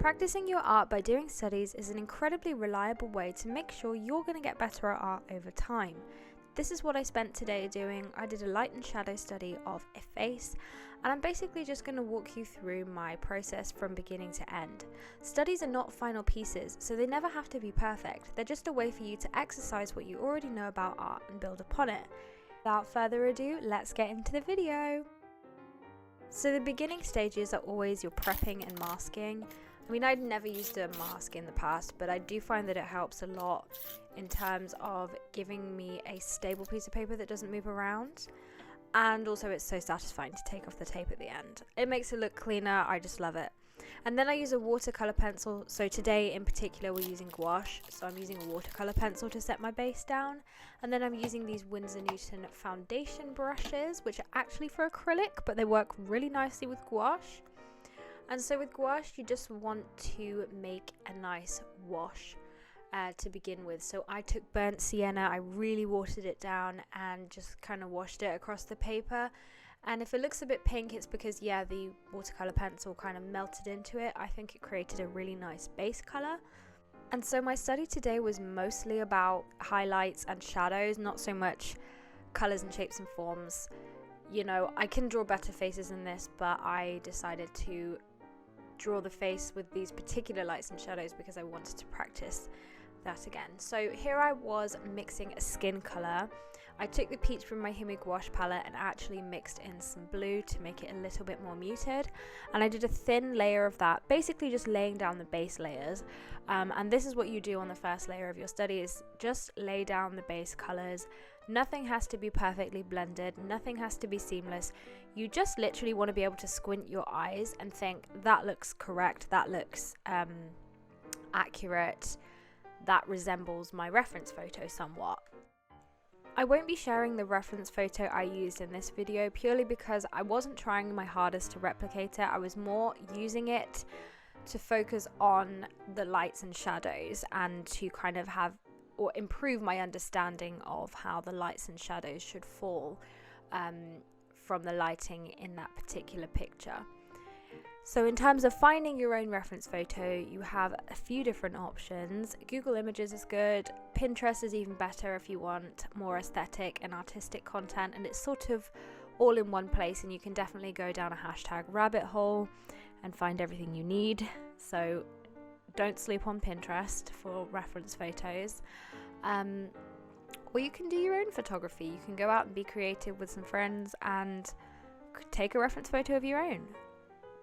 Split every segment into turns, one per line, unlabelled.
Practicing your art by doing studies is an incredibly reliable way to make sure you're going to get better at art over time. This is what I spent today doing. I did a light and shadow study of a face, and I'm basically just going to walk you through my process from beginning to end. Studies are not final pieces, so they never have to be perfect. They're just a way for you to exercise what you already know about art and build upon it. Without further ado, let's get into the video. So the beginning stages are always your prepping and masking. I mean, I'd never used a mask in the past, but I do find that it helps a lot in terms of giving me a stable piece of paper that doesn't move around. And also it's so satisfying to take off the tape at the end. It makes it look cleaner, I just love it. And then I use a watercolor pencil. So today in particular we're using gouache. So I'm using a watercolor pencil to set my base down. And then I'm using these Windsor foundation brushes, which are actually for acrylic, but they work really nicely with gouache. And so with gouache, you just want to make a nice wash to begin with. So I took burnt sienna, I really watered it down and just kind of washed it across the paper. And if it looks a bit pink, it's because, yeah, the watercolor pencil kind of melted into it. I think it created a really nice base color. And so my study today was mostly about highlights and shadows, not so much colors and shapes and forms. You know, I can draw better faces than this, but I decided to draw the face with these particular lights and shadows because I wanted to practice that again. So here I was mixing a skin color. I took the peach from my Himi Gouache palette and actually mixed in some blue to make it a little bit more muted, and I did a thin layer of that, basically just laying down the base layers. And this is what you do on the first layer of your study, is just lay down the base colors. Nothing has to be perfectly blended, nothing has to be seamless. You just literally want to be able to squint your eyes and think, that looks correct, that looks accurate, that resembles my reference photo somewhat. I won't be sharing the reference photo I used in this video purely because I wasn't trying my hardest to replicate it. I was more using it to focus on the lights and shadows and to kind of have or improve my understanding of how the lights and shadows should fall from the lighting in that particular picture. So in terms of finding your own reference photo, you have a few different options. Google Images is good, Pinterest is even better if you want more aesthetic and artistic content, and it's sort of all in one place, and you can definitely go down a hashtag rabbit hole and find everything you need. So don't sleep on Pinterest for reference photos. Or you can do your own photography. You can go out and be creative with some friends and take a reference photo of your own.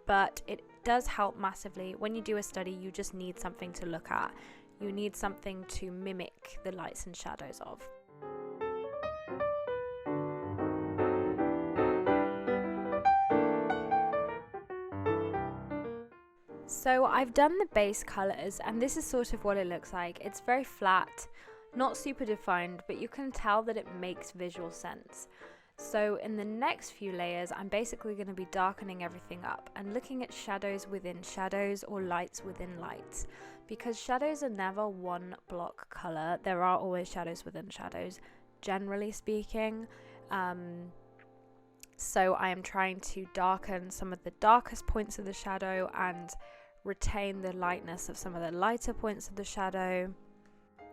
But it does help massively. When you do a study, you just need something to look at. You need something to mimic the lights and shadows of. So I've done the base colors, and this is sort of what it looks like. It's very flat, not super defined, but you can tell that it makes visual sense. So in the next few layers, I'm basically going to be darkening everything up and looking at shadows within shadows or lights within lights, because shadows are never one block color. There are always shadows within shadows, generally speaking. So I am trying to darken some of the darkest points of the shadow and retain the lightness of some of the lighter points of the shadow.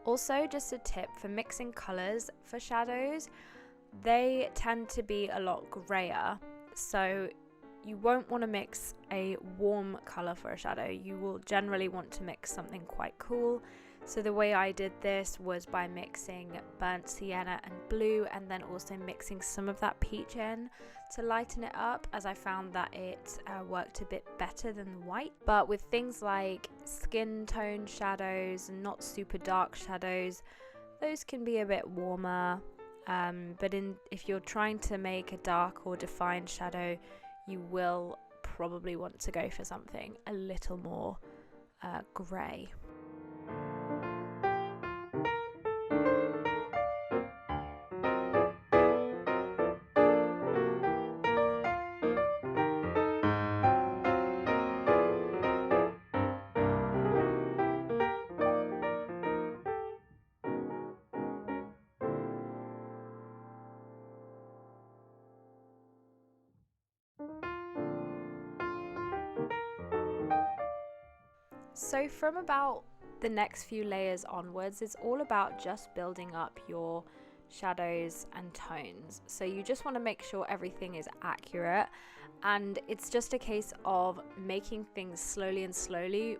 Also, just a tip for mixing colors for shadows, they tend to be a lot grayer, so you won't want to mix a warm color for a shadow. You will generally want to mix something quite cool. So the way I did this was by mixing burnt sienna and blue, and then also mixing some of that peach in to lighten it up, as I found that it worked a bit better than the white. But with things like skin tone shadows and not super dark shadows, those can be a bit warmer. But if you're trying to make a dark or defined shadow, you will probably want to go for something a little more grey. So from about the next few layers onwards, it's all about just building up your shadows and tones. So you just want to make sure everything is accurate, and it's just a case of making things slowly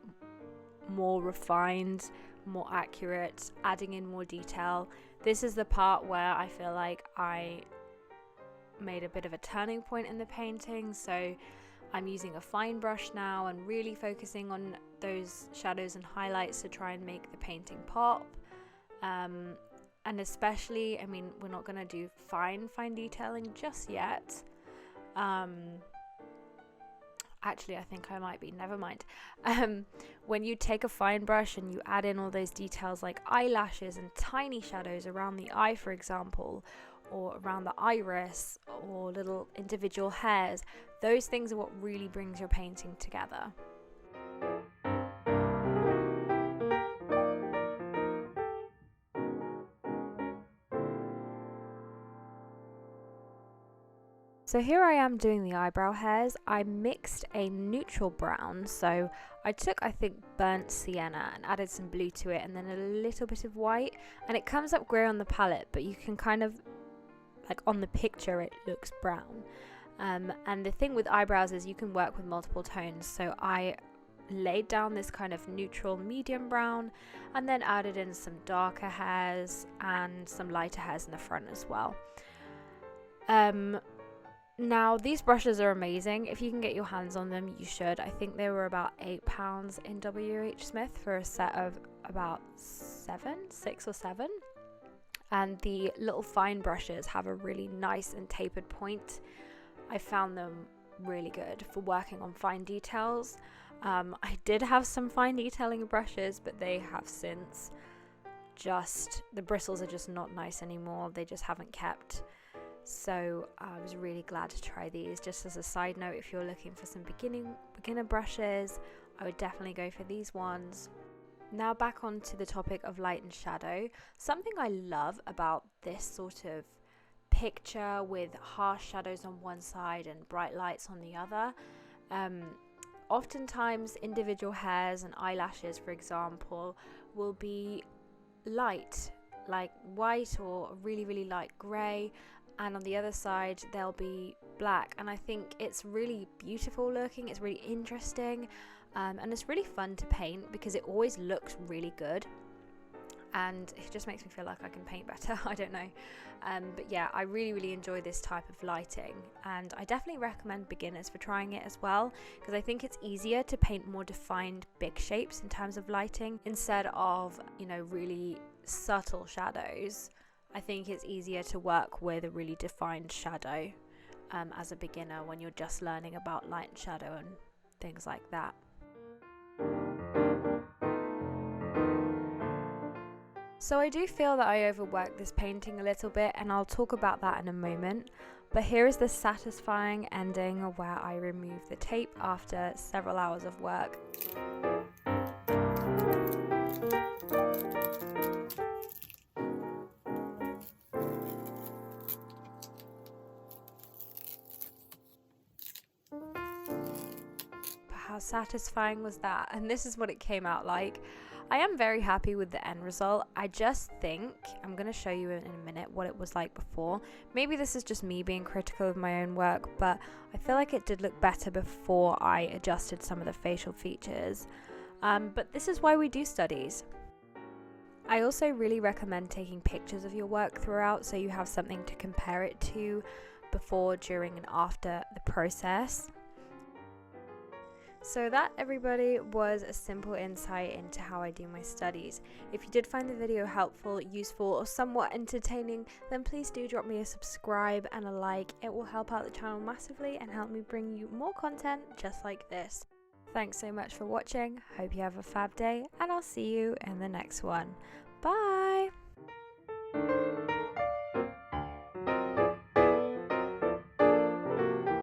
more refined, more accurate, adding in more detail. This is the part where I feel like I made a bit of a turning point in the painting. So I'm using a fine brush now and really focusing on those shadows and highlights to try and make the painting pop. And especially, I mean, we're not going to do fine detailing just yet. Actually, I think I might be, never mind. When you take a fine brush and you add in all those details like eyelashes and tiny shadows around the eye, for example, or around the iris, or little individual hairs, those things are what really brings your painting together. So here I am doing the eyebrow hairs. I mixed a neutral brown, so I took, I think, burnt sienna and added some blue to it, and then a little bit of white, and it comes up grey on the palette, but you can kind of, like on the picture, it looks brown. And the thing with eyebrows is you can work with multiple tones, so I laid down this kind of neutral medium brown and then added in some darker hairs and some lighter hairs in the front as well. Now these brushes are amazing. If you can get your hands on them, you should. I think they were about £8 in WH Smith for a set of about 6 or 7. And the little fine brushes have a really nice and tapered point. I found them really good for working on fine details. I did have some fine detailing brushes, but they have since the bristles are just not nice anymore. They just haven't kept. So I was really glad to try these. Just as a side note, if you're looking for some beginner brushes, I would definitely go for these ones. Now back onto the topic of light and shadow. Something I love about this sort of picture with harsh shadows on one side and bright lights on the other. Oftentimes individual hairs and eyelashes, for example, will be light, like white or really light grey, and on the other side they'll be black, and I think it's really beautiful looking, it's really interesting, and it's really fun to paint because it always looks really good, and it just makes me feel like I can paint better. I don't know, but yeah, I really enjoy this type of lighting, and I definitely recommend beginners for trying it as well, because I think it's easier to paint more defined big shapes in terms of lighting instead of, you know, really subtle shadows. I think it's easier to work with a really defined shadow as a beginner when you're just learning about light and shadow and things like that. So I do feel that I overworked this painting a little bit, and I'll talk about that in a moment. But here is the satisfying ending where I removed the tape after several hours of work. How satisfying was that? And this is what it came out like. I am very happy with the end result. I just think, I'm going to show you in a minute what it was like before. Maybe this is just me being critical of my own work, but I feel like it did look better before I adjusted some of the facial features. But this is why we do studies. I also really recommend taking pictures of your work throughout, so you have something to compare it to before, during, and after the process. So that, everybody, was a simple insight into how I do my studies. If you did find the video helpful, useful, or somewhat entertaining, then please do drop me a subscribe and a like. It will help out the channel massively and help me bring you more content just like this. Thanks so much for watching. Hope you have a fab day, and I'll see you in the next one. Bye!